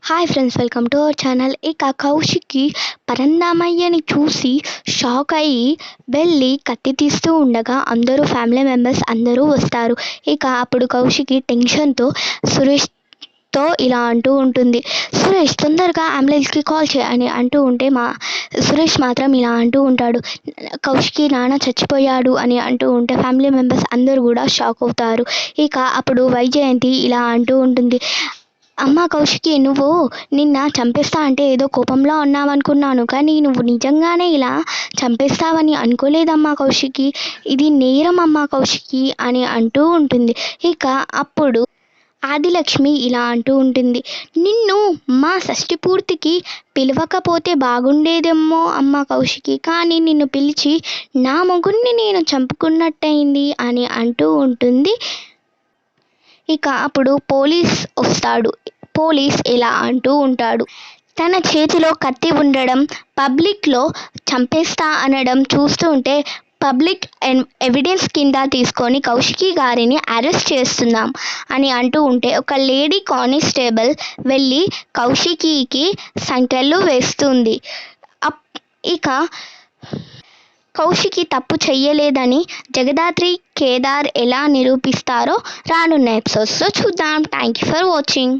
Hi friends, welcome to our channel. ఇక కౌశిక్కి పరంధామయ్యని చూసి shock అయ్యి వెళ్ళి కత్తి తీస్తూ ఉండగా అందరూ ఫ్యామిలీ మెంబర్స్ అందరూ వస్తారు. ఇక అప్పుడు కౌశికి టెన్షన్తో సురేష్తో ఇలా అంటూ ఉంటుంది, సురేష్ తొందరగా అంబులెన్స్కి కాల్ చేయి అని అంటూ ఉంటే సురేష్ మాత్రం ఇలా అంటూ ఉంటాడు, కౌశికి నాన్న చచ్చిపోయాడు అని అంటూ ఉంటే ఫ్యామిలీ మెంబర్స్ అందరూ కూడా షాక్ అవుతారు. ఇక అప్పుడు వైజయంతి ఇలా అంటూ ఉంటుంది, అమ్మ కౌశికి, నువ్వు నిన్న చంపేస్తా అంటే ఏదో కోపంలో ఉన్నావనుకున్నాను, కానీ నువ్వు నిజంగానే ఇలా చంపేస్తావని అనుకోలేదమ్మా కౌశికి, ఇది నేరం అమ్మా కౌశికి అని అంటూ ఉంటుంది. ఇక అప్పుడు ఆదిలక్ష్మి ఇలా అంటూ ఉంటుంది, నిన్ను మా షష్ఠి పూర్తికి పిలవకపోతే బాగుండేదేమో అమ్మ కౌశికి, కానీ నిన్ను పిలిచి నా మొగుడిని నేను చంపుకున్నట్టయింది అని అంటూ ఉంటుంది. ఇక అప్పుడు పోలీస్ ఇలా అంటూ ఉంటాడు, తన చేతిలో కత్తి ఉండడం, పబ్లిక్లో చంపేస్తా అనడం చూస్తుంటే పబ్లిక్ ఎవిడెన్స్ కింద తీసుకొని కౌశికి గారిని అరెస్ట్ చేస్తున్నాం అని అంటూ ఉంటే ఒక లేడీ కానిస్టేబుల్ వెళ్ళి కౌశికికి సంకెళ్ళు వేస్తుంది. ఇక కౌశికి తప్పు చెయ్యలేదని జగదాత్రి, కేదార్ ఎలా నిరూపిస్తారో రానున్న ఎపిసోడ్స్లో చూద్దాం. Thank you for watching.